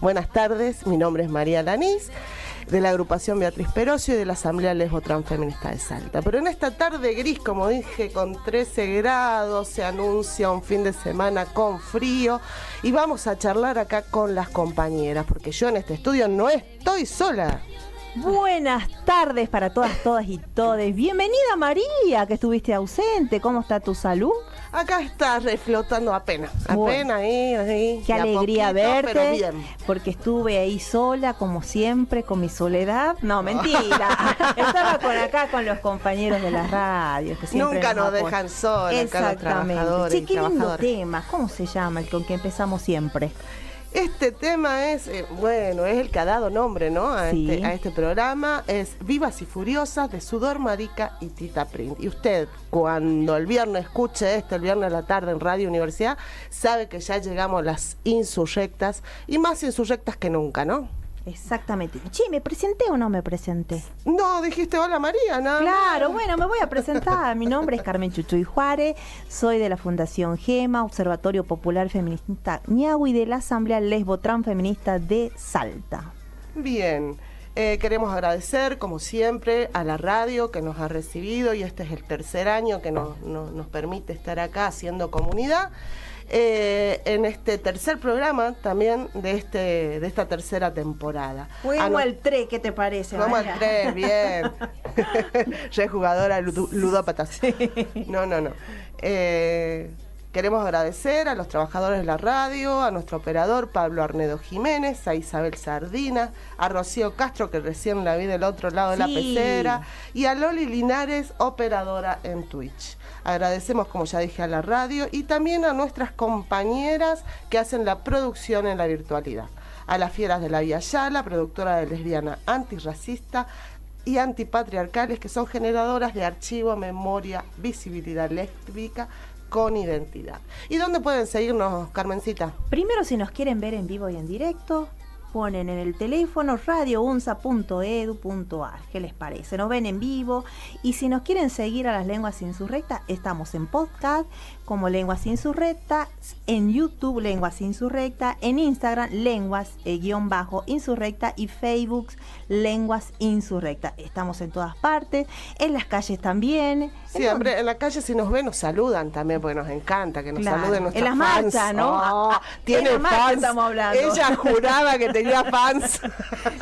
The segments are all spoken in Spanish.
Buenas tardes, mi nombre es María Lanís, de la agrupación Beatriz Perocio y de la Asamblea Lesbo-Trans Feminista de Salta. Pero en esta tarde gris, como dije, con 13 grados, se anuncia un fin de semana con frío y vamos a charlar acá con las compañeras, porque yo en este estudio no estoy sola. Buenas tardes para todas y todes. Bienvenida María, que estuviste ausente. ¿Cómo está tu salud? Acá está reflotando apenas ahí. Qué alegría poquito, verte, pero bien. porque estuve ahí sola, como siempre, con mi soledad. No, mentira. Estaba con los compañeros de las radios, que siempre Nunca nos apoyan. dejan solos, acá los Exactamente. trabajadores Che, y qué lindo trabajadoras. tema. ¿Cómo se llama el con que empezamos siempre? Este tema es, es el que ha dado nombre, ¿no? A Sí. este programa. Es Vivas y Furiosas de Sudor Marica y Tita Print. Y usted, cuando el viernes escuche esto, el viernes a la tarde en Radio Universidad, sabe que ya llegamos las insurrectas, y más insurrectas que nunca, ¿no? Exactamente. Che, ¿me presenté o no me presenté? No, dijiste hola María, ¿no? Claro, bueno, me voy a presentar. Mi nombre es Carmen Chuchuy Juárez, soy de la Fundación GEMA, Observatorio Popular Feminista Ñahui, de la Asamblea Lesbo-Trans Feminista de Salta. Bien, queremos agradecer, como siempre, a la radio que nos ha recibido, y este es el tercer año que nos permite estar acá haciendo comunidad. En este tercer programa también de esta tercera temporada. Fuimos al 3, ¿qué te parece? Vamos al María? 3, bien. Ya jugadora ludópata. No. Queremos agradecer a los trabajadores de la radio, a nuestro operador Pablo Arnedo Jiménez, a Isabel Sardina, a Rocío Castro, que recién la vi del otro lado de la pecera, y a Loli Linares, operadora en Twitch. Agradecemos, como ya dije, a la radio y también a nuestras compañeras que hacen la producción en la virtualidad. A las Fieras de la Vía Yala, productora de lesbiana antirracista y antipatriarcales, que son generadoras de archivo, memoria, visibilidad lésbica con identidad. ¿Y dónde pueden seguirnos, Carmencita? Primero, si nos quieren ver en vivo y en directo, ponen en el teléfono radiounza.edu.ar. ¿Qué les parece? Nos ven en vivo. Y si nos quieren seguir a las Lenguas Insurrectas, estamos en podcast como Lenguas Insurrectas, en YouTube Lenguas Insurrectas, en Instagram Lenguas-Insurrecta y Facebook Lenguas Insurrectas. Estamos en todas partes, en las calles también. Sí, hombre, en la calle si nos ven nos saludan también, porque nos encanta que nos saluden nuestros en las fans. marchas, ¿no? Tiene en las marchas fans. estamos hablando. Ella juraba que tenía fans.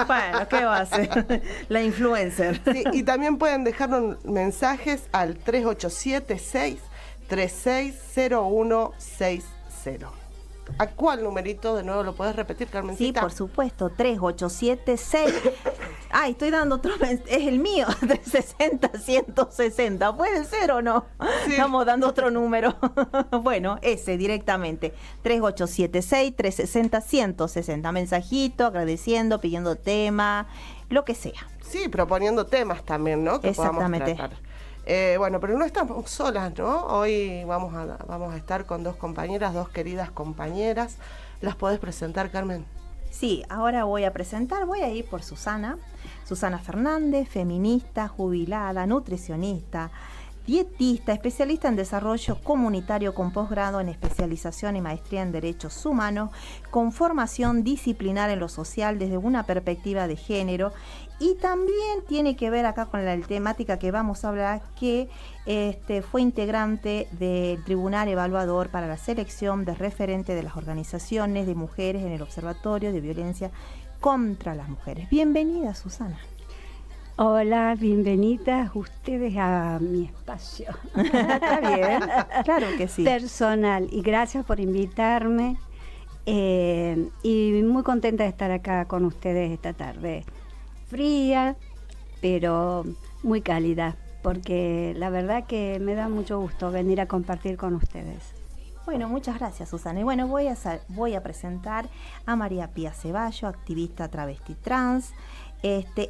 Bueno, ¿qué va a hacer? La influencer. Sí, y también pueden dejarnos mensajes al 3876-360160. ¿A cuál numerito de nuevo lo puedes repetir, Sí, Carmencita? por supuesto, 3876. Ay, estoy dando otro, es el mío, 360-160. ¿Puede ser o no? Sí. Estamos dando otro número. Bueno, ese directamente. 3876-360-160. Mensajito, agradeciendo, pidiendo tema, lo que sea. Sí, proponiendo temas también, ¿no? Que Exactamente. podamos tratar. Bueno, pero no estamos solas, ¿no? Hoy vamos a estar con dos compañeras, dos queridas compañeras. ¿Las podés presentar, Carmen? Sí, ahora voy a ir por Susana Fernández, feminista, jubilada, nutricionista, dietista, especialista en desarrollo comunitario con posgrado en especialización y maestría en derechos humanos, con formación disciplinar en lo social desde una perspectiva de género, y también tiene que ver acá con la temática que vamos a hablar, que fue integrante del Tribunal Evaluador para la selección de referente de las organizaciones de mujeres en el Observatorio de Violencia contra las Mujeres. Bienvenida, Susana. Hola, bienvenidas ustedes a mi espacio. Está bien, claro que sí. Personal, y gracias por invitarme, y muy contenta de estar acá con ustedes esta tarde. Fría, pero muy cálida, porque la verdad que me da mucho gusto venir a compartir con ustedes. Bueno, muchas gracias, Susana. Y bueno, voy a presentar a María Pía Ceballo, activista travesti trans,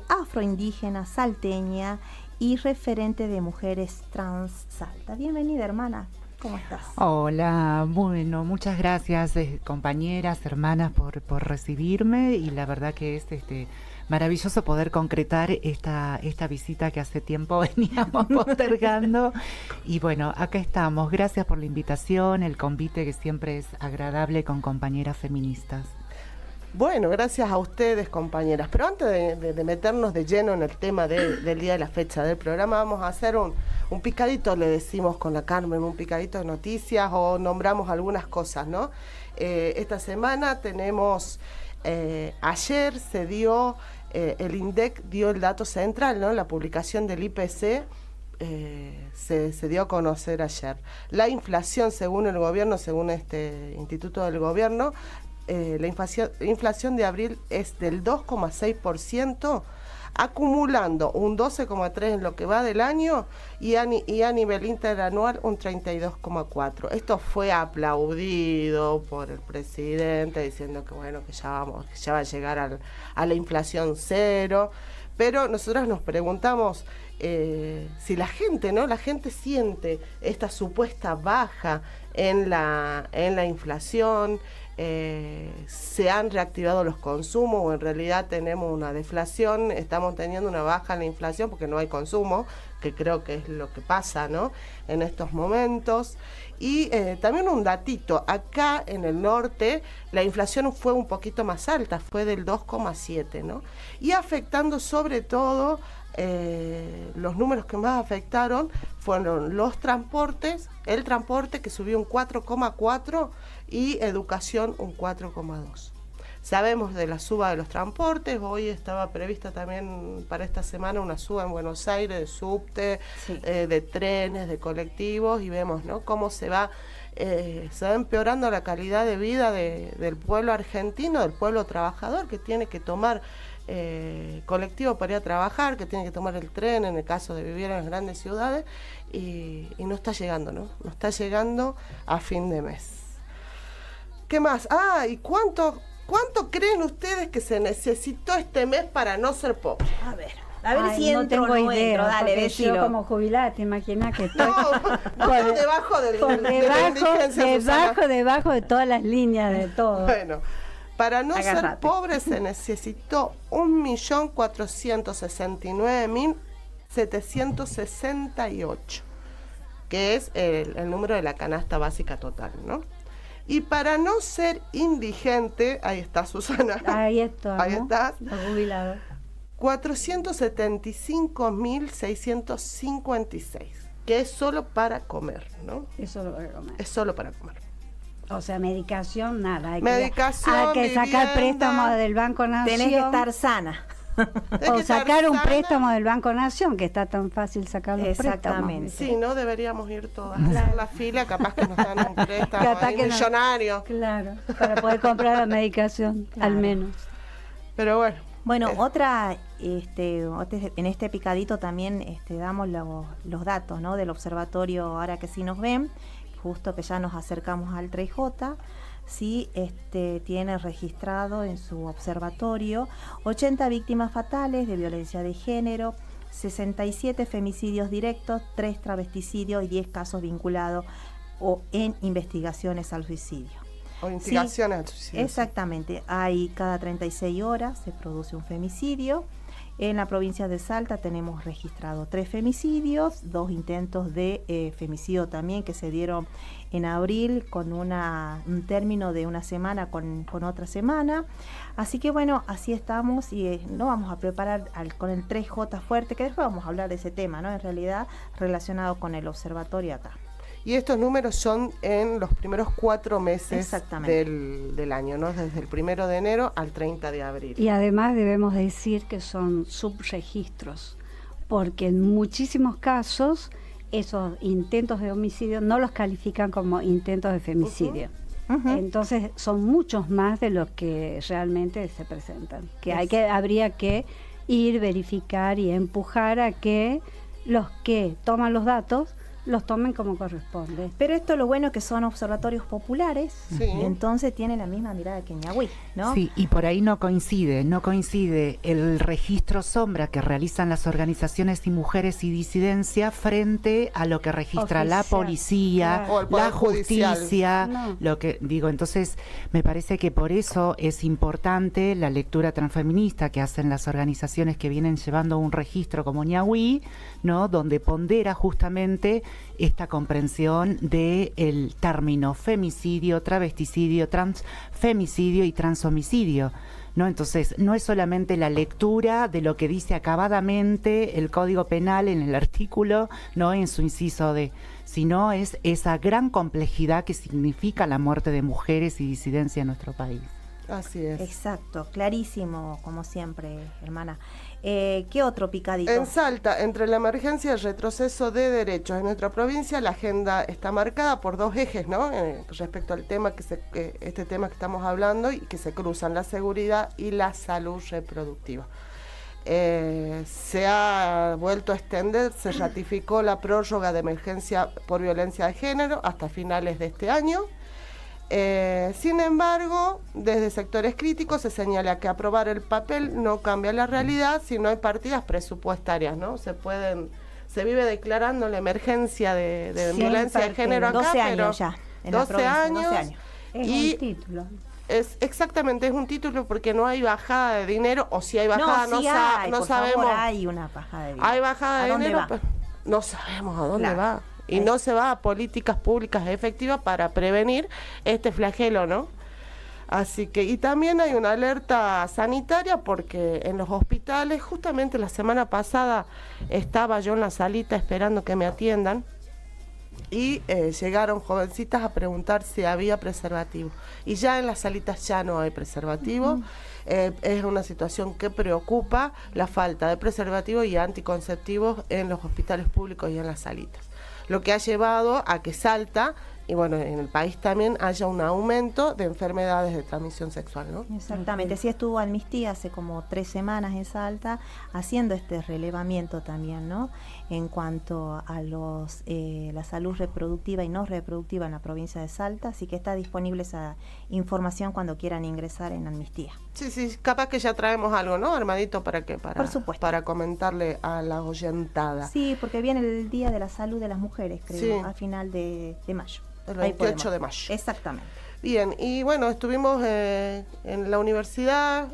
afroindígena, salteña y referente de mujeres trans Salta. Bienvenida, hermana. ¿Cómo estás? Hola, bueno, muchas gracias, compañeras, hermanas, por recibirme, y la verdad que es maravilloso poder concretar esta visita que hace tiempo veníamos postergando. Y bueno, acá estamos. Gracias por la invitación, el convite, que siempre es agradable con compañeras feministas. Bueno, gracias a ustedes, compañeras. Pero antes de meternos de lleno en el tema del día de la fecha del programa, vamos a hacer un picadito, le decimos con la Carmen, un picadito de noticias o nombramos algunas cosas, ¿no? Esta semana tenemos, ayer se dio, el INDEC dio el dato central, ¿no? La publicación del IPC se dio a conocer ayer. La inflación, según el gobierno, según este Instituto del Gobierno, la inflación de abril es del 2,6%, acumulando un 12,3% en lo que va del año y a nivel interanual un 32,4%. Esto fue aplaudido por el presidente diciendo que bueno, que ya va a llegar a la inflación cero, pero nosotros nos preguntamos si la gente, ¿no? La gente siente esta supuesta baja en la inflación. Se han reactivado los consumos o en realidad tenemos una deflación, estamos teniendo una baja en la inflación porque no hay consumo, que creo que es lo que pasa, ¿no? En estos momentos. Y también un datito, acá en el norte la inflación fue un poquito más alta, fue del 2,7%, ¿no? Y afectando sobre todo, los números que más afectaron fueron los transportes, el transporte que subió un 4,4% y educación un 4,2%. Sabemos de la suba de los transportes, hoy estaba prevista también para esta semana una suba en Buenos Aires de subte, sí, de trenes, de colectivos, y vemos, ¿no?, cómo se va empeorando la calidad de vida del pueblo argentino, del pueblo trabajador, que tiene que tomar colectivo para ir a trabajar, que tiene que tomar el tren en el caso de vivir en las grandes ciudades, y no está llegando, ¿no? No está llegando a fin de mes. ¿Qué más? ¿Y cuánto creen ustedes que se necesitó este mes para no ser pobre? A ver si no entro tengo o no idea, entro, dale, decilo. Yo como jubilada, te imaginas que estoy debajo de la indigencia, debajo de todas las líneas de todo. Bueno, para no ser pobre se necesitó 1.469.768, que es el número de la canasta básica total, ¿no? Y para no ser indigente, ahí está Susana. Ahí está. Ahí está. Jubilado. 475.656, que es solo para comer, ¿no? Es solo para comer. Es solo para comer. O sea, medicación, nada. Hay medicación, que sacar préstamo del Banco Nación. Tenés que estar sana. O sacar un préstamo del Banco Nación, que está tan fácil sacar los préstamos. Sí, no deberíamos ir todas a la fila, capaz que nos dan un préstamo millonario. Claro, para poder comprar la medicación, claro, al menos. Pero bueno. Bueno, en este picadito también damos los datos, ¿no?, del observatorio, ahora que sí nos ven, justo que ya nos acercamos al 3J. Sí, tiene registrado en su observatorio 80 víctimas fatales de violencia de género, 67 femicidios directos, 3 travesticidios y 10 casos vinculados o en investigaciones al suicidio. O investigaciones al suicidio. Exactamente, hay cada 36 horas se produce un femicidio. En la provincia de Salta tenemos registrado 3 femicidios, 2 intentos de femicidio también que se dieron en abril con un término de una semana con otra semana. Así que bueno, así estamos y no vamos a preparar con el 3J fuerte, que después vamos a hablar de ese tema, ¿no? En realidad relacionado con el observatorio acá. Y estos números son en los primeros 4 meses del año, ¿no? Desde el 1 de enero al 30 de abril. Y además debemos decir que son subregistros, porque en muchísimos casos esos intentos de homicidio no los califican como intentos de femicidio. Entonces son muchos más de los que realmente se presentan. Habría que ir, verificar y empujar a que los que toman los datos los tomen como corresponde. Pero esto lo bueno es que son observatorios populares, sí, y entonces tienen la misma mirada que Ñahui, ¿no? Sí, y por ahí no coincide el registro sombra que realizan las organizaciones y mujeres y disidencia frente a lo que registra la policía, claro, la justicia, lo que digo. Entonces me parece que por eso es importante la lectura transfeminista que hacen las organizaciones que vienen llevando un registro como Ñahui, ¿no?, donde pondera justamente esta comprensión del término femicidio, travesticidio, transfemicidio y transhomicidio, ¿no? Entonces, no es solamente la lectura de lo que dice acabadamente el Código Penal en el artículo, no en su inciso D, sino es esa gran complejidad que significa la muerte de mujeres y disidencia en nuestro país. Así es. Exacto, clarísimo, como siempre, hermana. ¿Qué otro picadito? En Salta, entre la emergencia y el retroceso de derechos en nuestra provincia, la agenda está marcada por dos ejes, ¿no? Respecto al tema este tema que estamos hablando y que se cruzan, la seguridad y la salud reproductiva. Se ha vuelto a extender, se ratificó la prórroga de emergencia por violencia de género hasta finales de este año. Sin embargo, desde sectores críticos se señala que aprobar el papel no cambia la realidad si no hay partidas presupuestarias, ¿no? Se vive declarando la emergencia de violencia de género acá, 12 años pero ya, 12 años. Es Y un título. exactamente, es un título porque no hay bajada de dinero, o si hay bajada, no sabemos. favor, hay una bajada de dinero. Hay bajada de ¿A dónde dinero, va? pero no sabemos a dónde Claro. va. Y no se va a políticas públicas efectivas para prevenir este flagelo, ¿no? Así que, y también hay una alerta sanitaria porque en los hospitales, justamente la semana pasada estaba yo en la salita esperando que me atiendan y llegaron jovencitas a preguntar si había preservativo. Y ya en las salitas ya no hay preservativo. Es una situación que preocupa la falta de preservativos y anticonceptivos en los hospitales públicos y en las salitas. Lo que ha llevado a que Salta, y bueno, en el país también, haya un aumento de enfermedades de transmisión sexual, ¿no? Exactamente, sí estuvo Amnistía hace como 3 semanas en Salta haciendo este relevamiento también, ¿no? En cuanto a la salud reproductiva y no reproductiva en la provincia de Salta, así que está disponible esa información cuando quieran ingresar en Amnistía. Sí, capaz que ya traemos algo, ¿no, Armadito? Por supuesto. Para comentarle a la oyentada. Sí, porque viene el Día de la Salud de las Mujeres, creo, Sí. a final de mayo. El Ahí 28 podemos. de mayo. Exactamente. Bien, y bueno, estuvimos en la universidad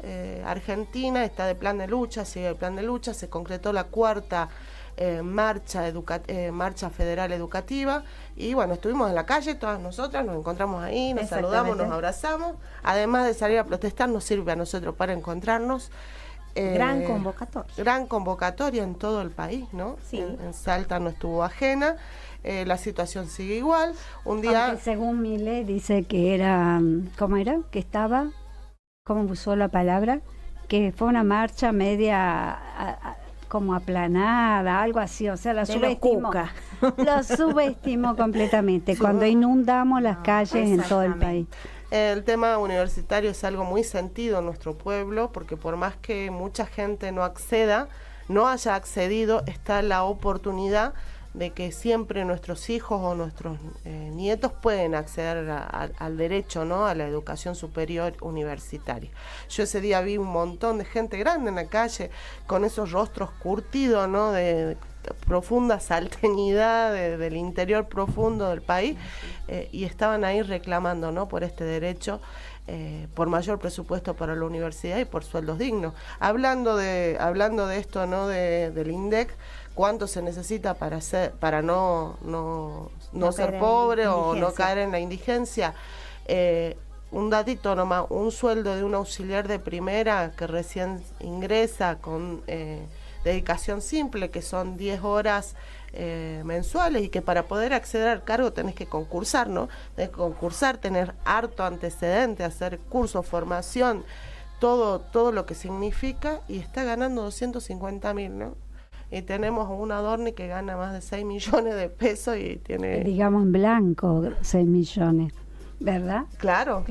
argentina, está de plan de lucha, sigue el plan de lucha, se concretó la 4ª marcha federal educativa, y bueno, estuvimos en la calle, todas nosotras, nos encontramos ahí, nos saludamos, nos abrazamos, además de salir a protestar, nos sirve a nosotros para encontrarnos. Gran convocatoria. Gran convocatoria en todo el país, ¿no? Sí. En Salta no estuvo ajena. La situación sigue igual. Un día... Aunque según Milei dice que era, ¿cómo era? Que estaba, ¿cómo usó la palabra? Que fue una marcha media como aplanada, algo así, o sea, la subestimó. Lo subestimó completamente, cuando inundamos las calles en todo el país. El tema universitario es algo muy sentido en nuestro pueblo, porque por más que mucha gente no haya accedido, está la oportunidad de que siempre nuestros hijos o nuestros nietos pueden acceder al derecho, ¿no?, a la educación superior universitaria. Yo ese día vi un montón de gente grande en la calle con esos rostros curtidos, ¿no?, de profunda salteñidad del interior profundo del país, y estaban ahí reclamando, ¿no?, por este derecho, por mayor presupuesto para la universidad y por sueldos dignos. Hablando de esto, ¿no?, del INDEC, cuánto se necesita para no ser pobre o no caer en la indigencia. Un datito nomás, un sueldo de un auxiliar de primera que recién ingresa con dedicación simple, que son 10 horas mensuales, y que para poder acceder al cargo tenés que concursar, ¿no? Tenés que concursar, tener harto antecedente, hacer curso, formación, todo lo que significa, y está ganando 250.000, ¿no? Y tenemos un Adorni que gana más de 6 millones de pesos y tiene... Digamos en blanco, 6 millones, ¿verdad? Claro.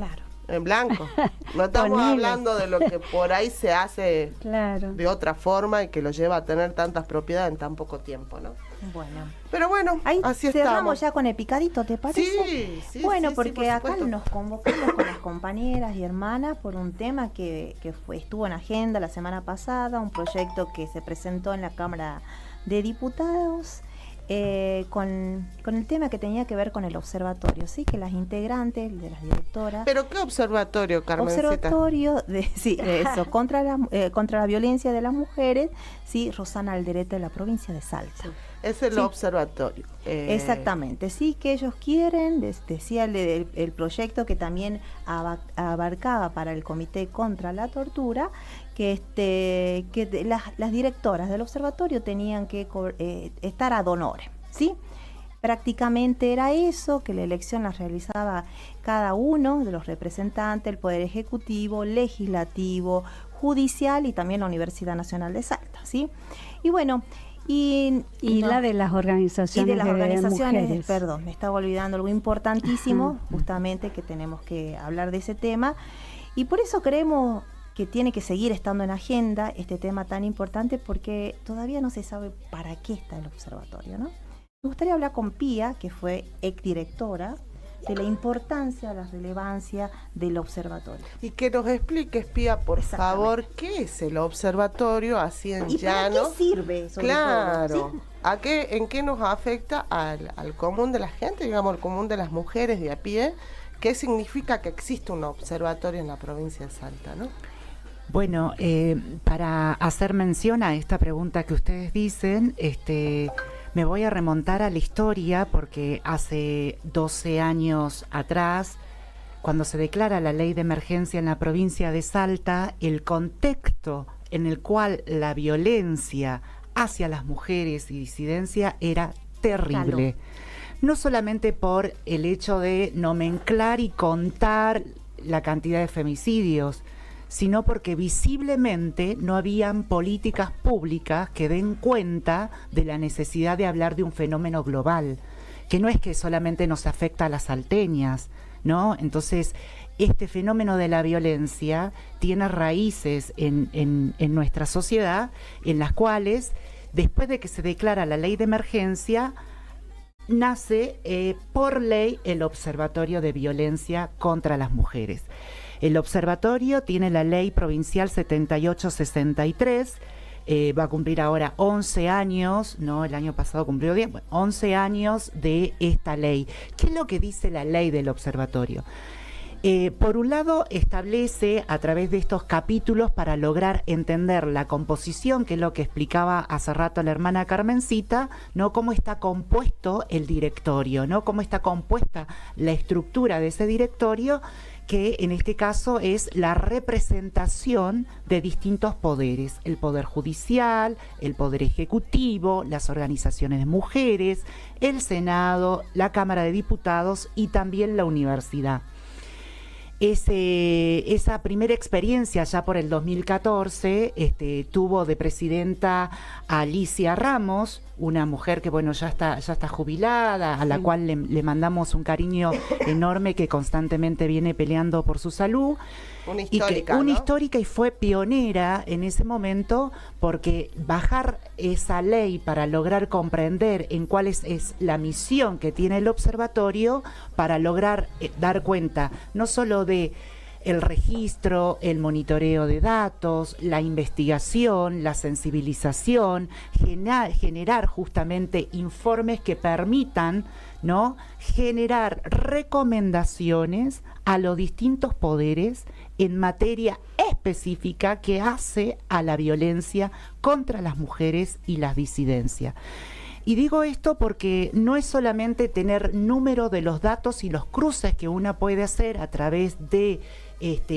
En blanco. No estamos hablando de lo que por ahí se hace de otra forma y que lo lleva a tener tantas propiedades en tan poco tiempo, ¿no? Bueno. Pero bueno, ahí así cerramos estamos. Ya con el picadito, ¿te parece? Sí. Bueno, sí, porque por acá supuesto. nos convocamos con las compañeras y hermanas por un tema que estuvo en agenda la semana pasada, un proyecto que se presentó en la Cámara de Diputados, con el tema que tenía que ver con el observatorio, sí, que las integrantes de las directoras. ¿Pero qué observatorio, Carmencita? Observatorio contra la violencia de las mujeres, sí, Rosana Alderete, de la provincia de Salta. Es el Sí. observatorio. Exactamente, sí, que ellos quieren, decía el proyecto que también abarcaba para el Comité contra la Tortura, que las directoras del observatorio tenían que estar ad honorem, ¿sí? Prácticamente era eso, que la elección la realizaba cada uno de los representantes, el Poder Ejecutivo, Legislativo, Judicial y también la Universidad Nacional de Salta, ¿sí? Y bueno, y la de las organizaciones mujeres, mujeres. perdón, me estaba olvidando algo importantísimo, justamente que tenemos que hablar de ese tema, y por eso creemos que tiene que seguir estando en agenda este tema tan importante, porque todavía no se sabe para qué está el observatorio, ¿no? Me gustaría hablar con Pía, que fue exdirectora, de la importancia, la relevancia del observatorio. Y que nos expliques, Pía, por favor, qué es el observatorio, así en llano. ¿Para qué sirve? Claro. Todo, ¿sí? ¿En qué nos afecta al común de la gente, digamos, al común de las mujeres de a pie? ¿Qué significa que existe un observatorio en la provincia de Salta, no? Bueno, para hacer mención a esta pregunta que ustedes dicen, me voy a remontar a la historia porque hace 12 años atrás, cuando se declara la ley de emergencia en la provincia de Salta, el contexto en el cual la violencia hacia las mujeres y disidencia era terrible. No solamente por el hecho de nomenclar y contar la cantidad de femicidios, sino porque visiblemente no habían políticas públicas que den cuenta de la necesidad de hablar de un fenómeno global, que no es que solamente nos afecta a las salteñas, ¿no? Entonces, este fenómeno de la violencia tiene raíces en nuestra sociedad, en las cuales, después de que se declara la ley de emergencia, nace por ley el Observatorio de Violencia contra las Mujeres. El observatorio tiene la ley provincial 7863, va a cumplir ahora 11 años, ¿no? El año pasado cumplió 10, bueno, 11 años de esta ley. ¿Qué es lo que dice la ley del observatorio? Por un lado, establece a través de estos capítulos para lograr entender la composición, que es lo que explicaba hace rato la hermana Carmencita, ¿no? Cómo está compuesto el directorio, ¿no? Cómo está compuesta la estructura de ese directorio, que en este caso es la representación de distintos poderes, el Poder Judicial, el Poder Ejecutivo, las organizaciones de mujeres, el Senado, la Cámara de Diputados y también la universidad. Esa primera experiencia ya por el 2014 tuvo de presidenta a Alicia Ramos, una mujer que bueno ya está jubilada, a la cual le mandamos un cariño enorme, que constantemente viene peleando por su salud. Una histórica, una ¿no? histórica, y fue pionera en ese momento, porque bajar esa ley para lograr comprender en cuál es la misión que tiene el observatorio, para lograr dar cuenta no solo de el registro, el monitoreo de datos, la investigación, la sensibilización, generar justamente informes que permitan, ¿no?, generar recomendaciones a los distintos poderes en materia específica que hace a la violencia contra las mujeres y las disidencias. Y digo esto porque no es solamente tener número de los datos y los cruces que una puede hacer a través de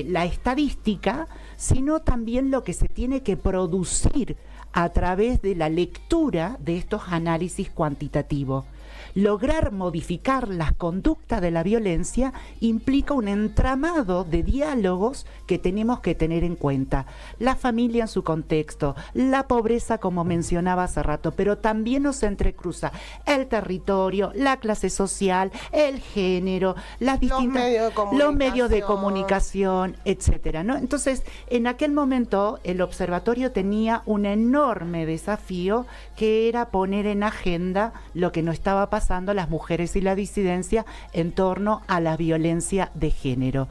la estadística, sino también lo que se tiene que producir a través de la lectura de estos análisis cuantitativos. Lograr modificar las conductas de la violencia implica un entramado de diálogos que tenemos que tener en cuenta. La familia en su contexto, la pobreza, como mencionaba hace rato, pero también nos entrecruza el territorio, la clase social, el género, los medios de comunicación, etcétera, ¿no? Entonces, en aquel momento el observatorio tenía un enorme desafío, que era poner en agenda lo que nos estaba pasando a las mujeres y la disidencia en torno a la violencia de género.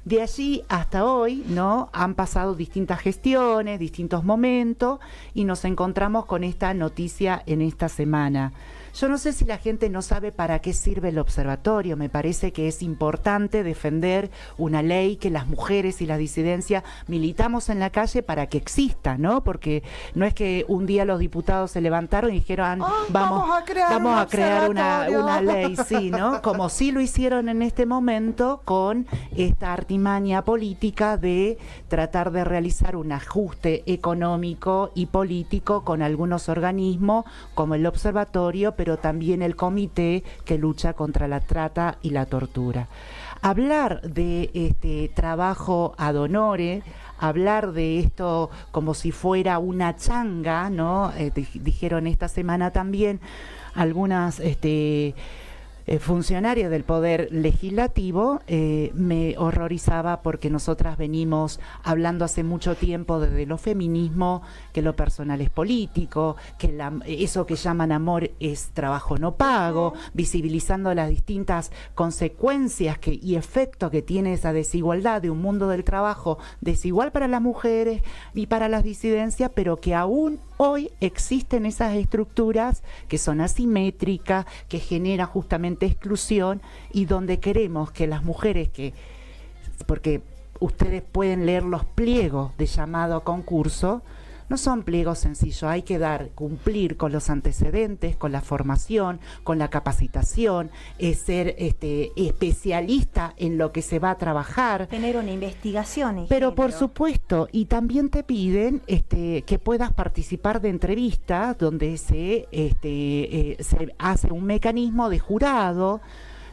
De allí hasta hoy, ¿no?, han pasado distintas gestiones, distintos momentos, y nos encontramos con esta noticia en esta semana. Yo no sé si la gente no sabe para qué sirve el observatorio. Me parece que es importante defender una ley que las mujeres y la disidencia militamos en la calle para que exista, ¿no? Porque no es que un día los diputados se levantaron y dijeron, vamos a crear una ley, sí, ¿no? Como sí lo hicieron en este momento con esta artimaña política de tratar de realizar un ajuste económico y político con algunos organismos como el observatorio, pero también el comité que lucha contra la trata y la tortura. Hablar de este trabajo ad honore, hablar de esto como si fuera una changa, ¿no? Dijeron esta semana también algunas funcionarios del Poder Legislativo, me horrorizaba porque nosotras venimos hablando hace mucho tiempo desde lo feminismo, que lo personal es político, que eso que llaman amor es trabajo no pago, visibilizando las distintas consecuencias y efectos que tiene esa desigualdad de un mundo del trabajo desigual para las mujeres y para las disidencias, pero que aún hoy existen esas estructuras que son asimétricas, que generan justamente exclusión, y donde queremos que las mujeres porque ustedes pueden leer los pliegos de llamado a concurso, no son pliegos sencillos, hay que cumplir con los antecedentes, con la formación, con la capacitación, ser especialista en lo que se va a trabajar. Tener una investigación. Pero por supuesto, y también te piden que puedas participar de entrevistas donde se hace un mecanismo de jurado,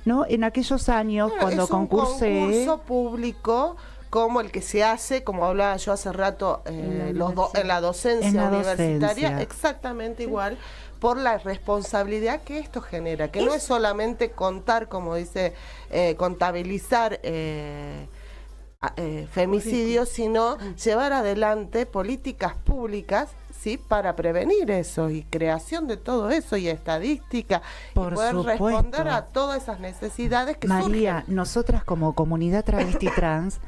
¿no? En aquellos años, cuando concursé... Es un concurso público como el que se hace, como hablaba yo hace rato, en la docencia universitaria, exactamente igual, por la responsabilidad que esto genera, que no es solamente contar, como dice, contabilizar femicidios, sino llevar adelante políticas públicas, ¿sí?, para prevenir eso, y creación de todo eso, y estadística, por y poder supuesto responder a todas esas necesidades que María, surgen. Nosotras como comunidad travesti trans,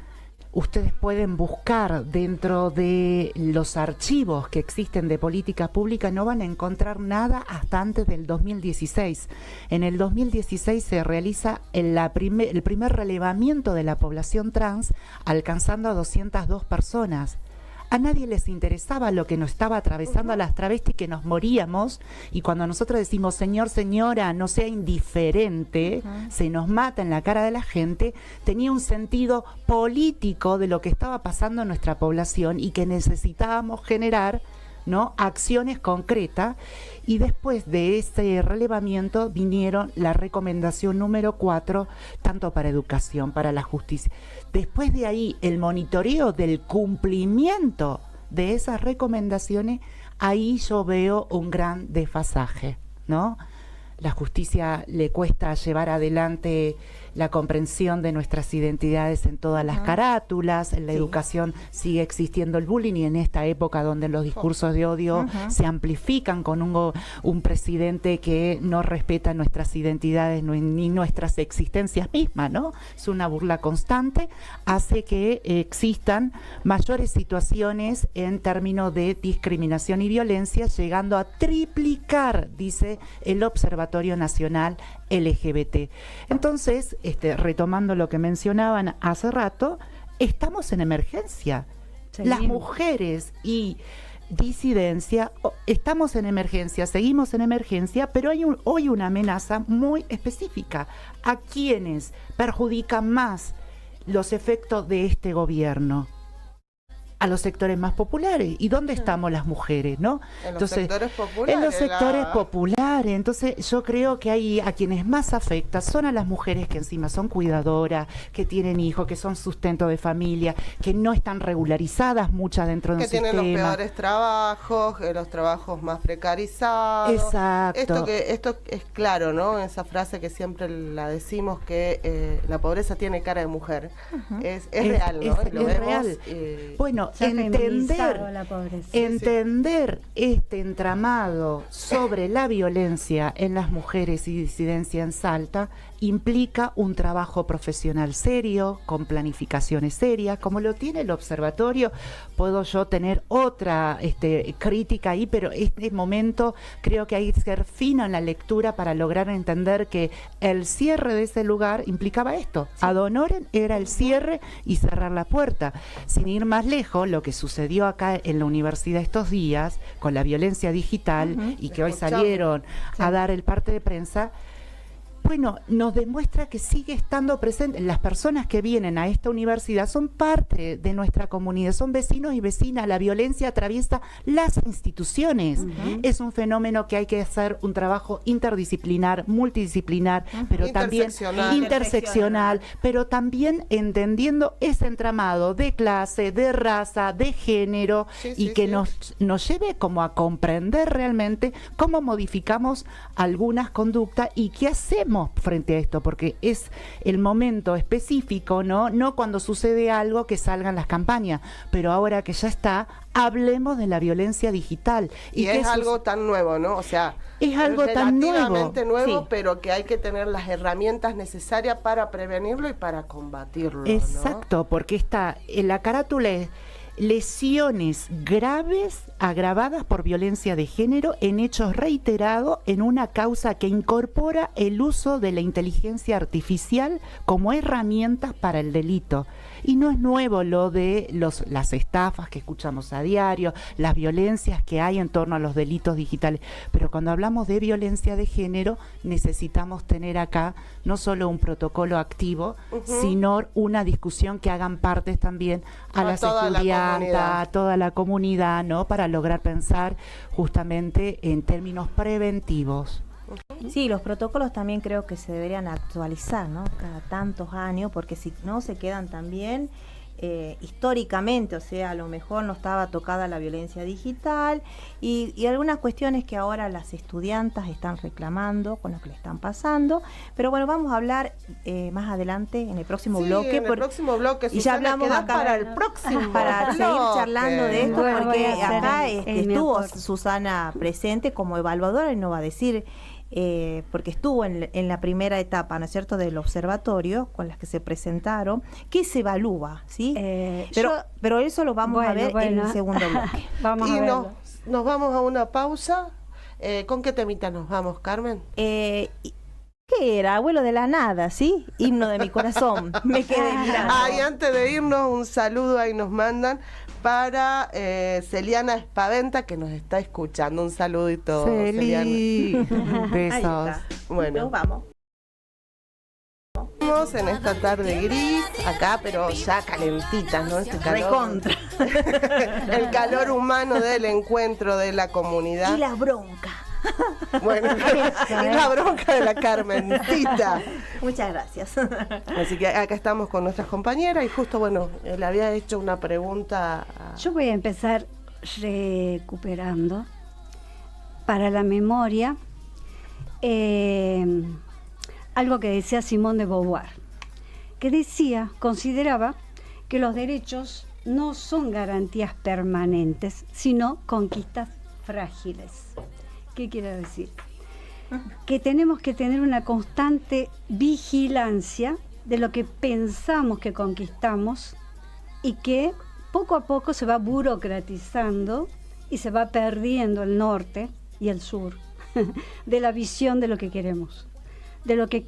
ustedes pueden buscar dentro de los archivos que existen de política pública, no van a encontrar nada hasta antes del 2016. En el 2016 se realiza el primer relevamiento de la población trans, alcanzando a 202 personas. A nadie les interesaba lo que nos estaba atravesando a las travestis, que nos moríamos, y cuando nosotros decimos, señor, señora, no sea indiferente, se nos mata en la cara de la gente, tenía un sentido político de lo que estaba pasando en nuestra población y que necesitábamos generar, ¿no?, acciones concretas. Y después de ese relevamiento vinieron la recomendación número 4, tanto para educación, para la justicia. Después de ahí, el monitoreo del cumplimiento de esas recomendaciones, ahí yo veo un gran desfasaje, ¿no? La justicia le cuesta llevar adelante la comprensión de nuestras identidades en todas las carátulas, en la educación sigue existiendo el bullying, y en esta época donde los discursos de odio se amplifican con un presidente que no respeta nuestras identidades ni nuestras existencias mismas, ¿no? Es una burla constante, hace que existan mayores situaciones en términos de discriminación y violencia, llegando a triplicar, dice el Observatorio Nacional LGBT. Entonces, retomando lo que mencionaban hace rato, estamos en emergencia. Las mujeres y disidencia estamos en emergencia, seguimos en emergencia, pero hay hoy una amenaza muy específica. ¿A quiénes perjudican más los efectos de este gobierno? A los sectores más populares. ¿Y dónde estamos las mujeres, no? En los sectores populares. En los sectores populares. Entonces yo creo que hay a quienes más afecta son a las mujeres que encima son cuidadoras, que tienen hijos, que son sustento de familia, que no están regularizadas muchas dentro de un sistema. Que tienen los peores trabajos, los trabajos más precarizados. Exacto. Esto es claro, ¿no? Esa frase que siempre la decimos, que la pobreza tiene cara de mujer. Es real, ¿no? Es real. Bueno, Se ha feminizado la pobreza. Entender este entramado sobre la violencia en las mujeres y disidencia en Salta implica un trabajo profesional serio, con planificaciones serias, como lo tiene el observatorio. Puedo yo tener otra crítica ahí, pero este momento creo que hay que ser fino en la lectura para lograr entender que el cierre de ese lugar implicaba esto. Sí. Ad honorem era el cierre y cerrar la puerta. Sin ir más lejos, lo que sucedió acá en la universidad estos días con la violencia digital y que hoy salieron a dar el parte de prensa, bueno, nos demuestra que sigue estando presente. Las personas que vienen a esta universidad son parte de nuestra comunidad, son vecinos y vecinas. La violencia atraviesa las instituciones. Es un fenómeno que hay que hacer un trabajo interdisciplinar, multidisciplinar, pero también interseccional, pero también entendiendo ese entramado de clase, de raza, de género, nos lleve como a comprender realmente cómo modificamos algunas conductas y qué hacemos frente a esto, porque es el momento específico, no cuando sucede algo que salgan las campañas, pero ahora que ya está, hablemos de la violencia digital. Y es algo tan nuevo, ¿no? O sea, es algo tan relativamente nuevo, pero que hay que tener las herramientas necesarias para prevenirlo y para combatirlo. Exacto, ¿no? Porque está en la carátula es lesiones graves agravadas por violencia de género en hechos reiterados en una causa que incorpora el uso de la inteligencia artificial como herramientas para el delito. Y no es nuevo lo de las estafas que escuchamos a diario, las violencias que hay en torno a los delitos digitales. Pero cuando hablamos de violencia de género, necesitamos tener acá no solo un protocolo activo, sino una discusión que hagan partes también a las estudiantes, a toda la comunidad, ¿no? Para lograr pensar justamente en términos preventivos. Sí, los protocolos también creo que se deberían actualizar, ¿no? Cada tantos años, porque si no se quedan también históricamente, o sea, a lo mejor no estaba tocada la violencia digital y algunas cuestiones que ahora las estudiantas están reclamando con lo que le están pasando, pero bueno, vamos a hablar más adelante en el próximo bloque. En el próximo bloque, Susana, y ya hablamos acá para el próximo para seguir charlando de esto, porque acá estuvo Susana presente como evaluadora y nos va a decir porque estuvo en la primera etapa, ¿no es cierto?, del observatorio con las que se presentaron, ¿qué se evalúa? ¿Sí? Pero eso lo vamos a ver en el segundo bloque. Vamos a verlo. Nos vamos a una pausa. ¿Con qué temita nos vamos, Carmen? ¿Qué era? Abuelo de la nada, ¿sí? Himno de mi corazón. Me quedé mirando. Y antes de irnos, un saludo ahí nos mandan para Celiana Espaventa, que nos está escuchando. Un saludito, Celiana. Besos. Bueno, nos vamos. Estamos en esta tarde gris, acá, pero ya calentita, ¿no? Este calor. Recontra. El calor humano del encuentro de la comunidad. Y la bronca. Bueno, y la bronca de la Carmencita. Muchas gracias. Así que acá estamos con nuestras compañeras y justo, bueno, le había hecho una pregunta. Yo voy a empezar recuperando para la memoria algo que decía Simone de Beauvoir, que consideraba que los derechos no son garantías permanentes, sino conquistas frágiles. ¿Qué quiere decir? Que tenemos que tener una constante vigilancia de lo que pensamos que conquistamos y que poco a poco se va burocratizando y se va perdiendo el norte y el sur de la visión de lo que queremos, de lo que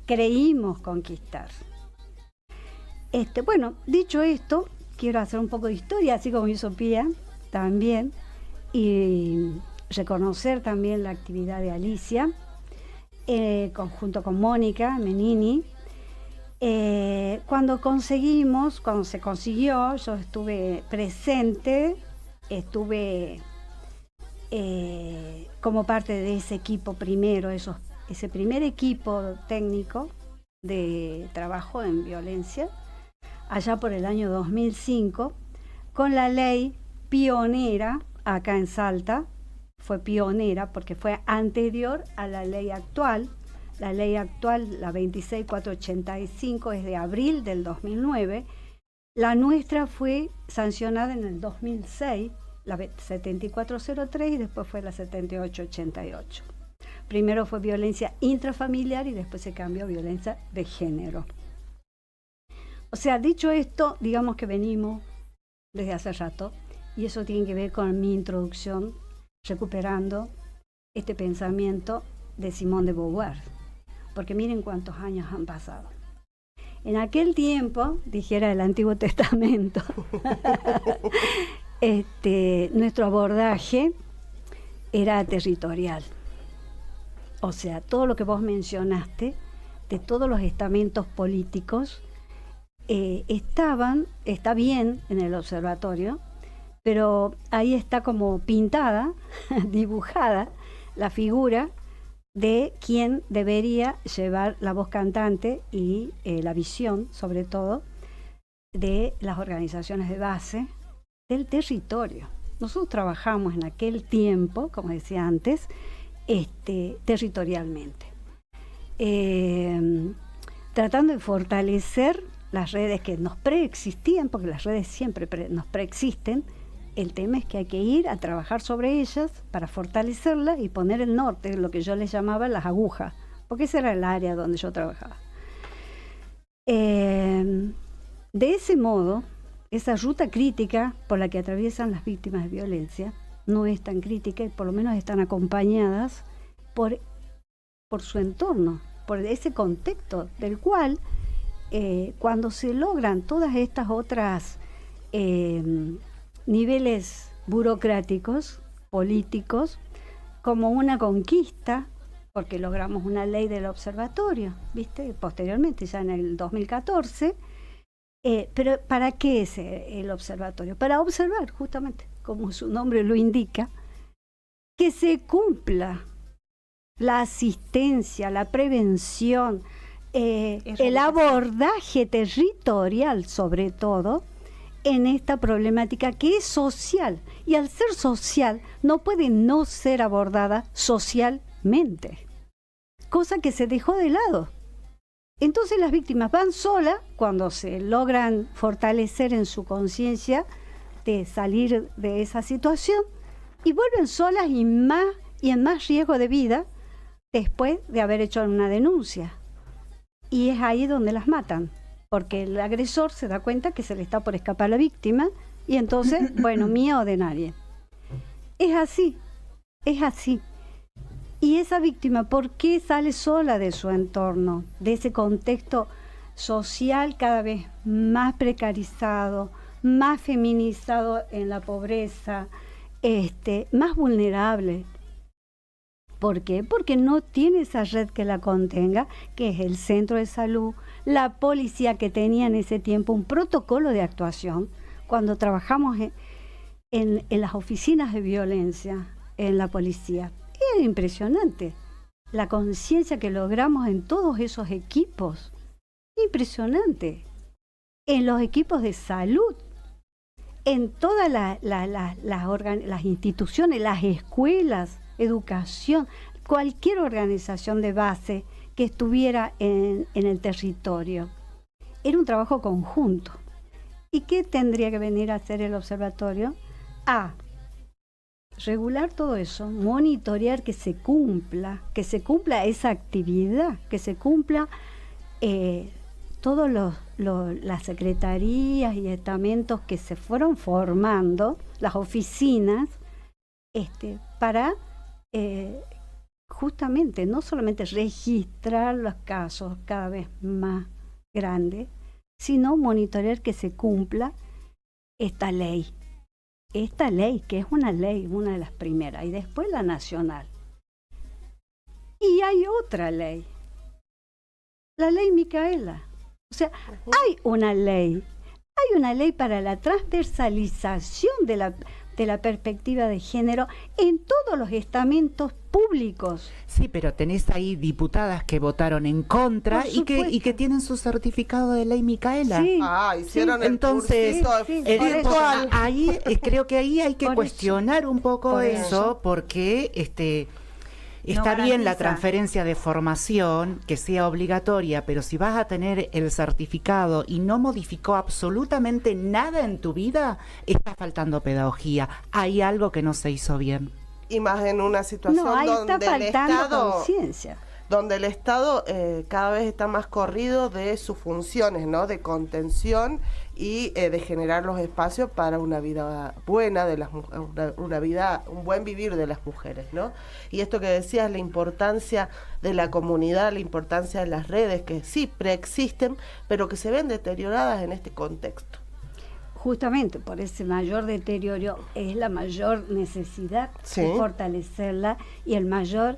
creímos conquistar. Bueno, dicho esto, quiero hacer un poco de historia, así como hizo Pía también, y reconocer también la actividad de Alicia, junto con Mónica Menini. Cuando se consiguió, yo estuve presente, estuve como parte de ese equipo primero, ese primer equipo técnico de trabajo en violencia, allá por el año 2005, con la ley pionera acá en Salta. Fue pionera porque fue anterior a la ley actual. La ley actual, la 26485, es de abril del 2009, La nuestra fue sancionada en el 2006, la 7403, y después fue la 7888. Primero fue violencia intrafamiliar y después se cambió a violencia de género. O sea, dicho esto, digamos que venimos desde hace rato, y eso tiene que ver con mi introducción, recuperando este pensamiento de Simone de Beauvoir, porque miren cuántos años han pasado. En aquel tiempo, dijera el Antiguo Testamento, nuestro abordaje era territorial. O sea, todo lo que vos mencionaste, de todos los estamentos políticos, está bien en el observatorio, pero ahí está como pintada, dibujada, la figura de quien debería llevar la voz cantante y la visión, sobre todo, de las organizaciones de base del territorio. Nosotros trabajamos en aquel tiempo, como decía antes, territorialmente, tratando de fortalecer las redes que nos preexistían, porque las redes siempre nos preexisten. El tema es que hay que ir a trabajar sobre ellas para fortalecerlas y poner el norte, lo que yo les llamaba las agujas, porque ese era el área donde yo trabajaba. De ese modo, esa ruta crítica por la que atraviesan las víctimas de violencia no es tan crítica y por lo menos están acompañadas por su entorno, por ese contexto del cual cuando se logran todas estas otras niveles burocráticos, políticos, como una conquista, porque logramos una ley del observatorio, ¿viste? Posteriormente, ya en el 2014. Pero ¿para qué es el observatorio? Para observar, justamente, como su nombre lo indica, que se cumpla la asistencia, la prevención, el abordaje territorial, sobre todo, en esta problemática que es social, y al ser social no puede no ser abordada socialmente, cosa que se dejó de lado. Entonces las víctimas van solas cuando se logran fortalecer en su conciencia de salir de esa situación, y vuelven solas y en más riesgo de vida después de haber hecho una denuncia. Y es ahí donde las matan, porque el agresor se da cuenta que se le está por escapar a la víctima, y entonces, bueno, mía o de nadie. Es así, es así. Y esa víctima, ¿por qué sale sola de su entorno, de ese contexto social cada vez más precarizado, más feminizado en la pobreza, más vulnerable? ¿Por qué? Porque no tiene esa red que la contenga, que es el centro de salud, la policía, que tenía en ese tiempo un protocolo de actuación. Cuando trabajamos en las oficinas de violencia en la policía, era impresionante la conciencia que logramos en todos esos equipos. Impresionante. En los equipos de salud, en todas las instituciones, las escuelas, educación, cualquier organización de base que estuviera en el territorio. Era un trabajo conjunto. ¿Y qué tendría que venir a hacer el observatorio? A regular todo eso, monitorear que se cumpla esa actividad, que se cumpla todas las secretarías y estamentos que se fueron formando, las oficinas, para justamente no solamente registrar los casos cada vez más grandes, sino monitorear que se cumpla esta ley, que es una ley, una de las primeras, y después la nacional. Y hay otra ley, la ley Micaela. O sea, hay una ley para la transversalización de la perspectiva de género en todos los estamentos públicos. Sí, pero tenés ahí diputadas que votaron en contra y que tienen su certificado de ley Micaela. Sí, hicieron sí. el Entonces, virtual. Ahí creo que ahí hay que Por cuestionar un poco Por eso, porque Está bien la garantiza. transferencia de formación, que sea obligatoria, pero si vas a tener el certificado y no modificó absolutamente nada en tu vida, está faltando pedagogía. Hay algo que no se hizo bien. Y más en una situación No, ahí está donde el faltando Estado... conciencia. donde el Estado cada vez está más corrido de sus funciones, ¿no? De contención y de generar los espacios para una vida buena de las una vida, un buen vivir de las mujeres, ¿no? Y esto que decías, la importancia de la comunidad, la importancia de las redes que sí preexisten, pero que se ven deterioradas en este contexto. Justamente por ese mayor deterioro es la mayor necesidad Sí. de fortalecerla y el mayor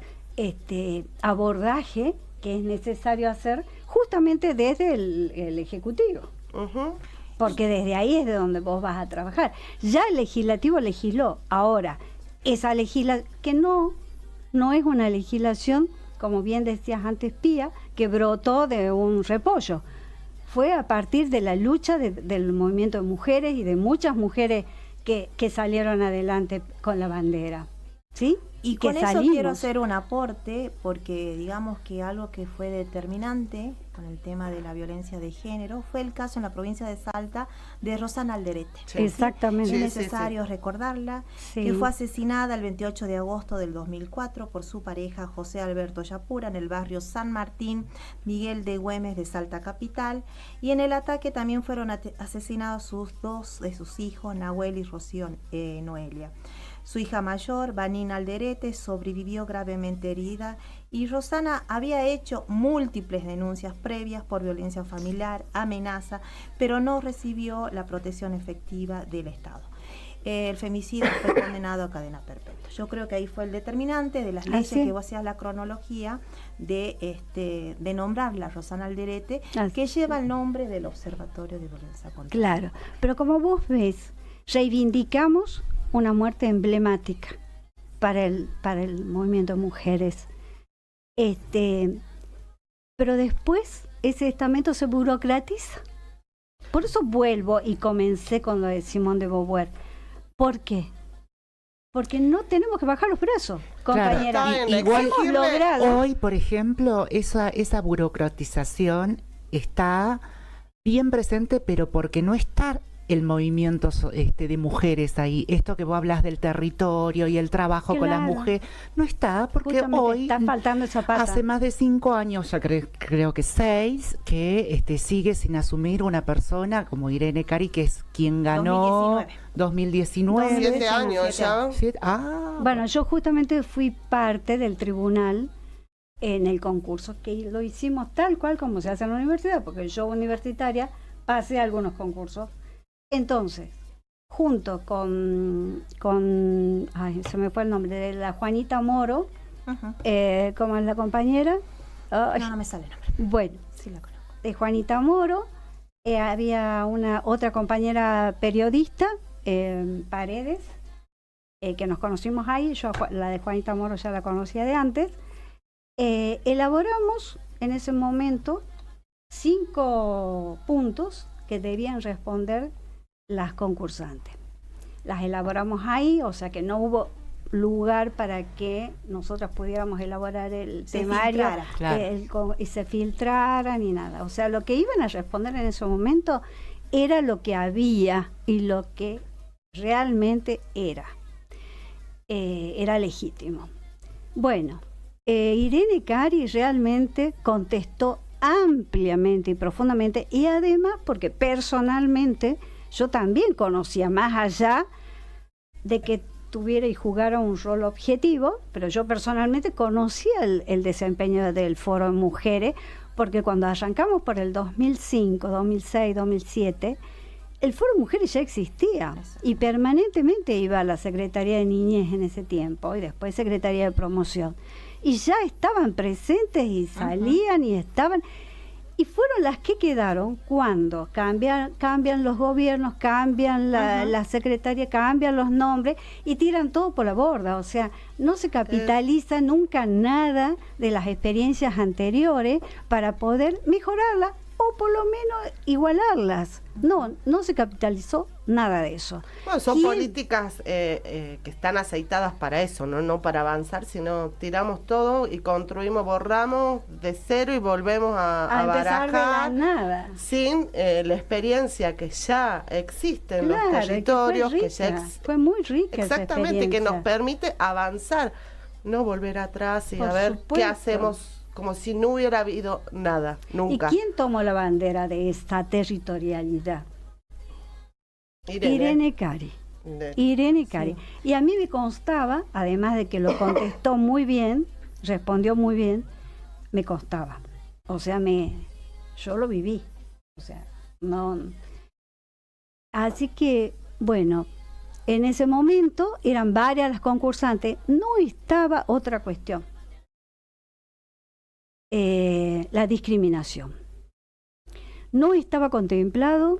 abordaje que es necesario hacer justamente desde el Ejecutivo. Ujú. Porque desde ahí es de donde vos vas a trabajar. Ya el legislativo legisló. Ahora, esa legislación, que no es una legislación, como bien decías antes, Pía, que brotó de un repollo. Fue a partir de la lucha del movimiento de mujeres y de muchas mujeres que salieron adelante con la bandera. ¿Sí? Y que con eso salimos. quiero hacer un aporte, porque digamos que algo que fue determinante con el tema de la violencia de género fue el caso en la provincia de Salta de Rosana Alderete. Sí. Exactamente. Es Sí, necesario recordarla, Sí. que fue asesinada el 28 de agosto del 2004 por su pareja José Alberto Yapura en el barrio San Martín, Miguel de Güemes de Salta Capital, y en el ataque también fueron asesinados dos de sus hijos, Nahuel y Rocío Noelia. Su hija mayor, Vanina Alderete, sobrevivió gravemente herida y Rosana había hecho múltiples denuncias previas por violencia familiar, amenaza, pero no recibió la protección efectiva del Estado. El femicidio fue condenado a cadena perpetua. Yo creo que ahí fue el determinante de las leyes que vos hacías la cronología de nombrarla Rosana Alderete, que lleva el nombre del Observatorio de Violencia contra. Claro, pero como vos ves, reivindicamos una muerte emblemática para el movimiento de mujeres. Pero después ese estamento se burocratiza. Por eso vuelvo y comencé con lo de Simone de Beauvoir. ¿Por qué? Porque no tenemos que bajar los brazos, compañera. Claro, Igual hemos logrado. hoy, por ejemplo, esa burocratización está bien presente, pero porque no está el movimiento de mujeres ahí. Esto que vos hablas del territorio y el trabajo con las Claro. mujeres, no está, porque Justamente hoy, está faltando esa pata. hace más de 5 años, ya creo que 6, que sigue sin asumir una persona como Irene Cari, que es quien ganó 2019. 7 años ya. Bueno, yo justamente fui parte del tribunal en el concurso, que lo hicimos tal cual como se hace en la universidad, porque yo universitaria pasé algunos concursos. Entonces, junto con ay, se me fue el nombre, de la Juanita Moro, ¿cómo es la compañera? Ay, No me sale el nombre. bueno, Sí la conozco. de Juanita Moro, había otra compañera periodista, Paredes, que nos conocimos ahí. Yo la de Juanita Moro ya la conocía de antes. Elaboramos en ese momento 5 puntos que debían responder las concursantes. Las elaboramos ahí, o sea que no hubo lugar para que nosotras pudiéramos elaborar el temario y se filtrara ni nada. O sea, lo que iban a responder en ese momento era lo que había y lo que realmente era legítimo. Bueno, Irene Cari realmente contestó ampliamente y profundamente, y además porque personalmente yo también conocía, más allá de que tuviera y jugara un rol objetivo, pero yo personalmente conocía el desempeño del Foro de Mujeres, porque cuando arrancamos por el 2005, 2006, 2007, el Foro de Mujeres ya existía y permanentemente iba a la Secretaría de Niñez en ese tiempo y después Secretaría de Promoción. Y ya estaban presentes y salían y estaban... Y fueron las que quedaron cuando cambian los gobiernos, cambian la secretaria, cambian los nombres y tiran todo por la borda. O sea, no se capitaliza nunca nada de las experiencias anteriores para poder mejorarla o por lo menos igualarlas. No se capitalizó nada de eso. Bueno, son ¿Quién? políticas que están aceitadas para eso, ¿no? Para avanzar, sino tiramos todo y construimos, borramos de cero y volvemos a empezar de la barajar nada. sin la experiencia que ya existe en Claro, los territorios, que fue muy rica esa exactamente, que nos experiencia. permite avanzar, no volver atrás y Por a ver qué supuesto. hacemos como si no hubiera habido nada, nunca. ¿Y quién tomó la bandera de esta territorialidad? Irene Cari. Irene Cari. Y a mí me constaba, además de que lo contestó muy bien, respondió muy bien, me constaba. O sea, yo lo viví. O sea, no. Así que, bueno, en ese momento eran varias las concursantes, no estaba otra cuestión. La discriminación. No estaba contemplado,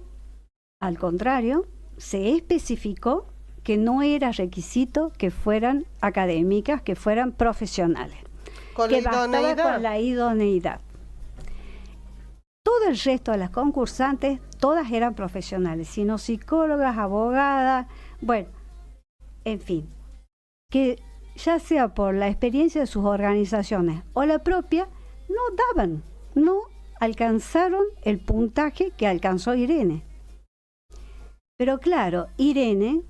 al contrario, se especificó que no era requisito que fueran académicas, que fueran profesionales, Con que la bastaba idoneidad. con la idoneidad. Todo el resto de las concursantes, todas eran profesionales, sino psicólogas, abogadas, bueno, en fin, que ya sea por la experiencia de sus organizaciones o la propia, no alcanzaron el puntaje que alcanzó Irene. Pero claro, Irene,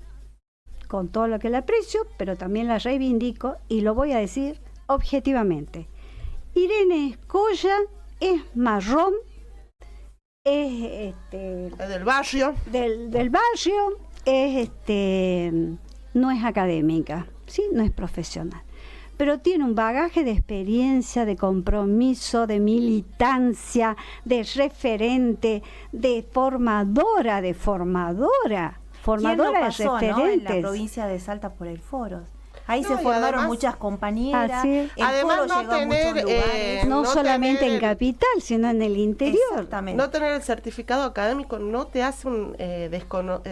con todo lo que la aprecio, pero también la reivindico y lo voy a decir objetivamente. Irene Escolla es marrón, es Es del barrio. del barrio, no es académica, ¿sí? No es profesional, pero tiene un bagaje de experiencia, de compromiso, de militancia, de referente, de formadora de pasó, ¿no? En la referentes. provincia de Salta por el foro. Ahí No, se y formaron además- muchas compañeras. Así es. El Además, foro no llegó a tener, muchos lugares. No no solamente tener en el- capital, sino en el interior. Exactamente. No tener el certificado académico no te hace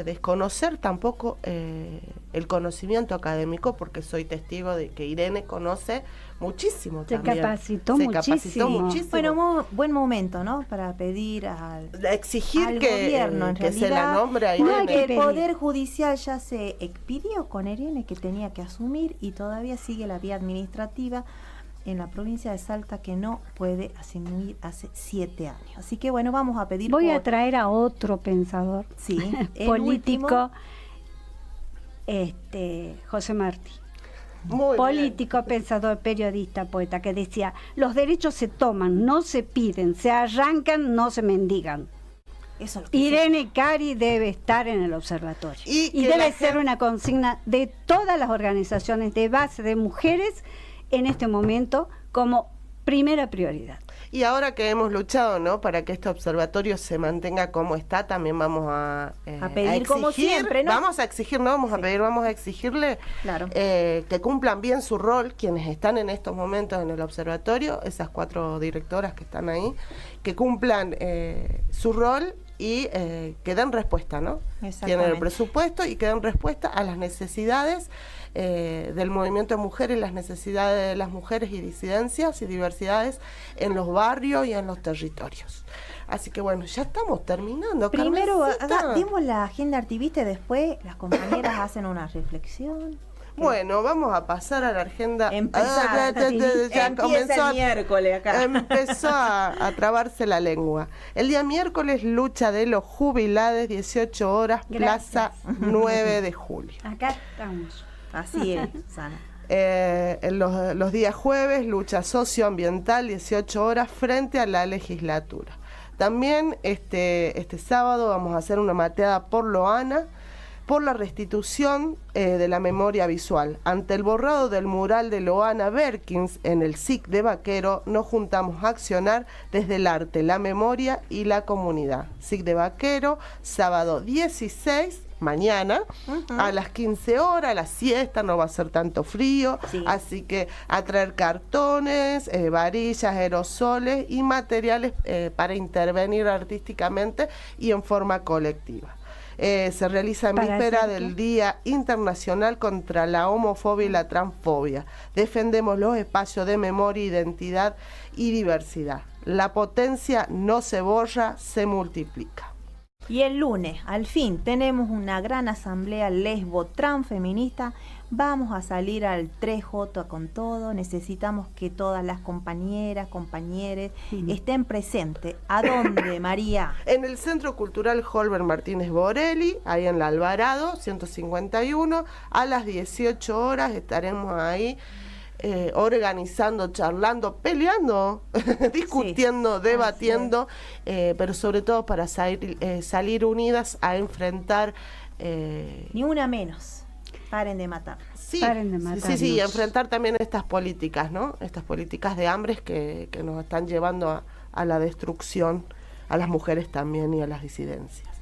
desconocer tampoco el conocimiento académico, porque soy testigo de que Irene conoce muchísimo Se también. capacitó Se capacitó muchísimo. muchísimo. Bueno, buen momento, ¿no? Para pedir al Exigir al que, gobierno, en que se la realidad, nombre a no hay Irene. que el pedir. Poder Judicial ya se expidió con Irene, que tenía que asumir, y todavía sigue la vía administrativa en la provincia de Salta, que no puede asumir hace 7 años. Así que bueno, vamos a pedir Voy por- a traer a otro pensador sí, el político, último. José Martí. Muy Político, pensador, periodista, poeta, que decía: los derechos se toman, no se piden, se arrancan, no se mendigan. Eso es lo que Irene Cari debe estar en el observatorio. Y Y que debe la ser gente- una consigna de todas las organizaciones de base de mujeres en este momento como primera prioridad. Y ahora que hemos luchado, ¿no?, para que este observatorio se mantenga como está, también vamos a pedir como siempre, ¿no? Vamos a exigir, no vamos a pedir, vamos a exigirle Claro. que cumplan bien su rol quienes están en estos momentos en el observatorio, esas 4 directoras que están ahí, que cumplan su rol y que den respuesta, ¿no? Exactamente. Tienen el presupuesto y que den respuesta a las necesidades del movimiento de mujeres, las necesidades de las mujeres y disidencias y diversidades en los barrios y en los territorios. Así que bueno, ya estamos terminando. Primero Carmencita. dimos la agenda activista y después las compañeras hacen una reflexión. Bueno, vamos a pasar a la agenda. Empezar. Ya comenzó miércoles acá. Empezó a trabarse la lengua. El día miércoles, lucha de los jubilados, 18 horas, Gracias. Plaza 9 de julio. Acá estamos. Así es, Sana. En los días jueves, lucha socioambiental, 18 horas, frente a la legislatura. También este sábado vamos a hacer una mateada por Loana, por la restitución de la memoria visual. Ante el borrado del mural de Loana Berkins en el SIC de Vaquero, nos juntamos a accionar desde el arte, la memoria y la comunidad. SIC de Vaquero, sábado 16, mañana, a las 15 horas, la siesta, no va a ser tanto frío, Sí. así que a traer cartones, varillas, aerosoles y materiales para intervenir artísticamente y en forma colectiva. Se realiza en ¿Para víspera hacer qué? del Día Internacional contra la Homofobia y la Transfobia. Defendemos los espacios de memoria, identidad y diversidad. La potencia no se borra, se multiplica. Y el lunes, al fin, tenemos una gran asamblea lesbo transfeminista. Vamos a salir al 3J con todo. Necesitamos que todas las compañeras, compañeros estén presentes. ¿A dónde, María? En el Centro Cultural Holber Martínez Borelli, ahí en la Alvarado, 151, a las 18 horas estaremos ahí. Organizando, charlando, peleando, discutiendo, debatiendo, pero sobre todo para salir unidas a enfrentar... Ni una menos. Paren de matar. Sí, Paren de matarnos. sí, y enfrentar también estas políticas, ¿no? Estas políticas de hambres que nos están llevando a la destrucción, a las mujeres también y a las disidencias.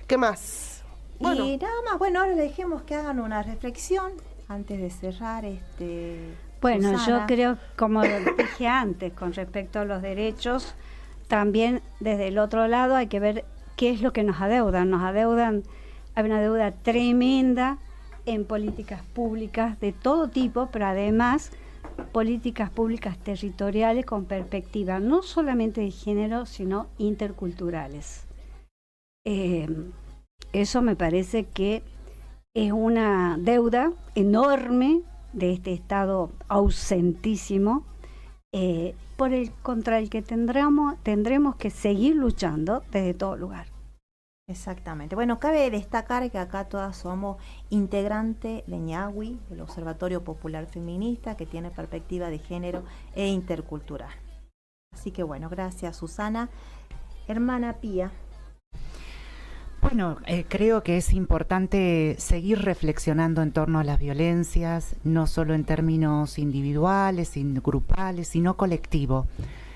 ¿Qué más? Bueno. Y nada más, bueno, ahora dejemos que hagan una reflexión antes de cerrar Bueno, Susana. yo creo, como dije antes, con respecto a los derechos, también desde el otro lado hay que ver qué es lo que nos adeudan. Nos adeudan, hay una deuda tremenda en políticas públicas de todo tipo, pero además políticas públicas territoriales con perspectiva no solamente de género, sino interculturales. Eso me parece que es una deuda enorme de este Estado ausentísimo, contra el que tendremos que seguir luchando desde todo lugar. Exactamente. Bueno, cabe destacar que acá todas somos integrantes de ñahui, el Observatorio Popular Feminista, que tiene perspectiva de género e intercultural. Así que bueno, gracias, Susana. Hermana Pía. Bueno, creo que es importante seguir reflexionando en torno a las violencias, no solo en términos individuales, grupales, sino colectivo.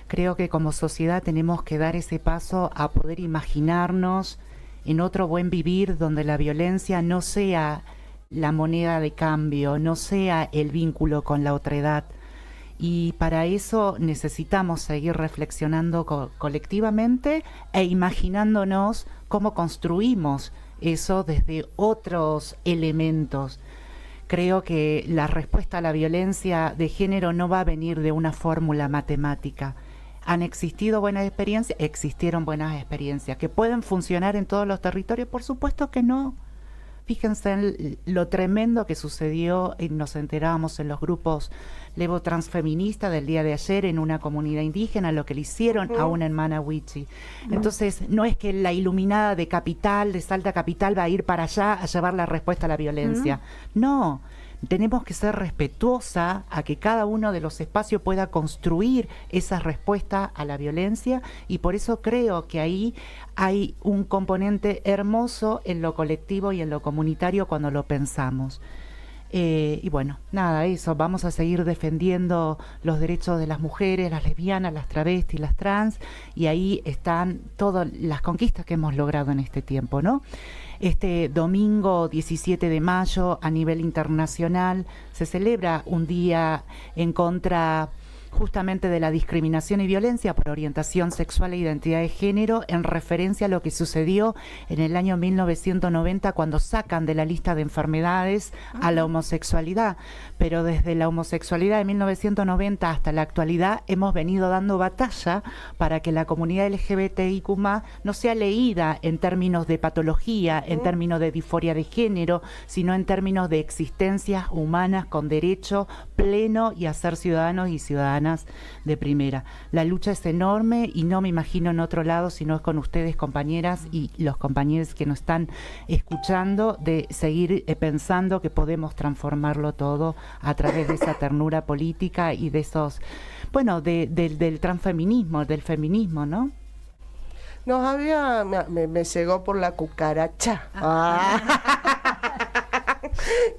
Creo que como sociedad tenemos que dar ese paso a poder imaginarnos en otro buen vivir donde la violencia no sea la moneda de cambio, no sea el vínculo con la otredad. Y para eso necesitamos seguir reflexionando colectivamente e imaginándonos cómo construimos eso desde otros elementos. Creo que la respuesta a la violencia de género no va a venir de una fórmula matemática. ¿Han existido buenas experiencias? Existieron buenas experiencias. ¿Que pueden funcionar en todos los territorios? Por supuesto que no. Fíjense en lo tremendo que sucedió, y nos enterábamos en los grupos levo transfeministas del día de ayer en una comunidad indígena, lo que le hicieron a una en Manawichi. Entonces, no es que la iluminada de Capital, de Salta Capital, va a ir para allá a llevar la respuesta a la violencia. No. Tenemos que ser respetuosa a que cada uno de los espacios pueda construir esa respuesta a la violencia, y por eso creo que ahí hay un componente hermoso en lo colectivo y en lo comunitario cuando lo pensamos. Y bueno, nada, eso, vamos a seguir defendiendo los derechos de las mujeres, las lesbianas, las travestis, las trans, y ahí están todas las conquistas que hemos logrado en este tiempo, ¿no? Este domingo 17 de mayo a nivel internacional se celebra un día en contra justamente de la discriminación y violencia por orientación sexual e identidad de género, en referencia a lo que sucedió en el año 1990 cuando sacan de la lista de enfermedades a la homosexualidad. Pero desde la homosexualidad de 1990 hasta la actualidad hemos venido dando batalla para que la comunidad LGBTIQ+ no sea leída en términos de patología, en términos de disforia de género, sino en términos de existencias humanas con derecho pleno y a ser ciudadanos y ciudadanas de primera. La lucha es enorme y no me imagino en otro lado si no es con ustedes, compañeras, y los compañeros que nos están escuchando, de seguir pensando que podemos transformarlo todo a través de esa ternura política y de esos, bueno, del transfeminismo, del feminismo, ¿no? Me llegó por la cucaracha.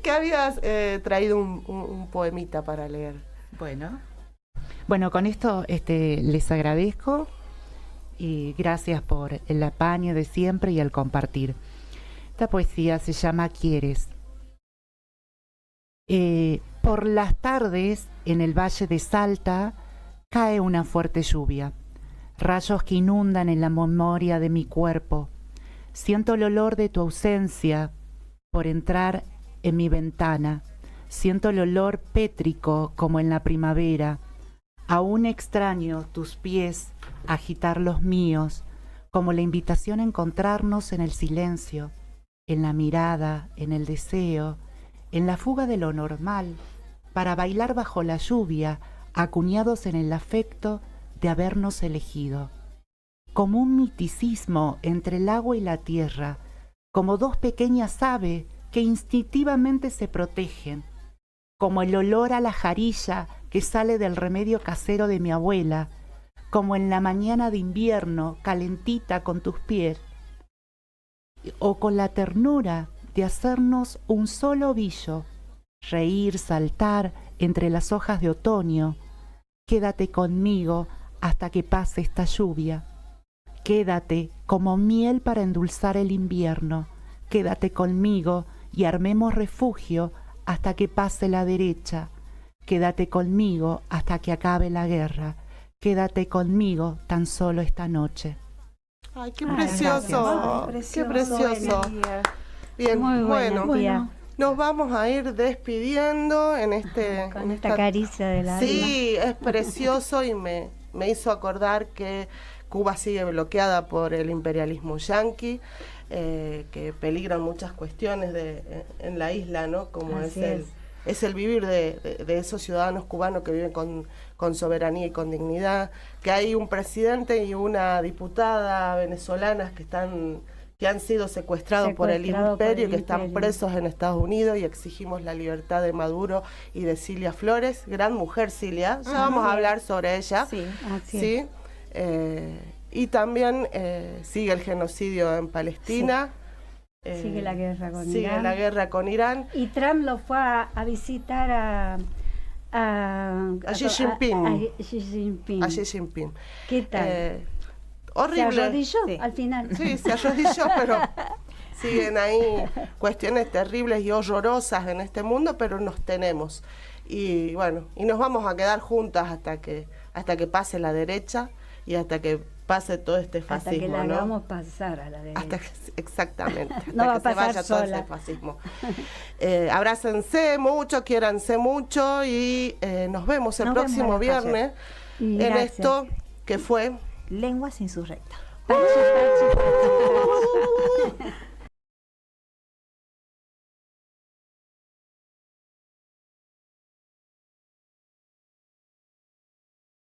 Que habías traído un poemita para leer. Bueno, con esto les agradezco y gracias por el apaño de siempre y el compartir. Esta poesía se llama Quieres. Por las tardes, en el valle de Salta, cae una fuerte lluvia. Rayos que inundan en la memoria de mi cuerpo. Siento el olor de tu ausencia por entrar en mi ventana. Siento el olor pétrico como en la primavera. Aún extraño tus pies agitar los míos, como la invitación a encontrarnos en el silencio, en la mirada, en el deseo, en la fuga de lo normal, para bailar bajo la lluvia, acuñados en el afecto de habernos elegido. Como un miticismo entre el agua y la tierra, como dos pequeñas aves que instintivamente se protegen, como el olor a la jarilla que sale del remedio casero de mi abuela, como en la mañana de invierno calentita con tus pies, o con la ternura de hacernos un solo ovillo, reír, saltar entre las hojas de otoño. Quédate conmigo hasta que pase esta lluvia. Quédate como miel para endulzar el invierno. Quédate conmigo y armemos refugio hasta que pase la derecha. Quédate conmigo hasta que acabe la guerra. Quédate conmigo tan solo esta noche. Ay, qué precioso. Qué precioso. Bien, Muy buena, tía. Nos vamos a ir despidiendo en Con esta caricia del alma. Sí, es precioso y me hizo acordar que Cuba sigue bloqueada por el imperialismo yanqui, que peligran muchas cuestiones en la isla, ¿no? Como es el vivir de esos ciudadanos cubanos que viven con soberanía y con dignidad, que hay un presidente y una diputada venezolanas que han sido secuestrados por el imperio y que están presos en Estados Unidos, y exigimos la libertad de Maduro y de Cilia Flores, gran mujer Cilia, ya vamos a hablar sobre ella. Sí, ¿sí? Y también sigue el genocidio en Palestina. Sí. Sigue la guerra con Irán. Sigue la guerra con Irán. Y Trump lo fue a visitar a Xi Jinping. A Xi Jinping. A Xi Jinping. ¿Qué tal? Horrible. ¿Se arrodilló Sí. al final? Sí, se arrodilló, pero siguen ahí cuestiones terribles y horrorosas en este mundo, pero nos tenemos. Y bueno, y nos vamos a quedar juntas hasta que pase la derecha y hasta que pase todo este fascismo, hasta que la ¿no? hagamos pasar a la derecha. Exactamente, hasta No va que a se pasar vaya todo sola. ese fascismo. Abrácense mucho, quiéranse mucho y nos vemos el Nos próximo vemos en la calle. viernes Y en gracias. esto que fue Lenguas insurrectas. Pachi, pachi, pachi.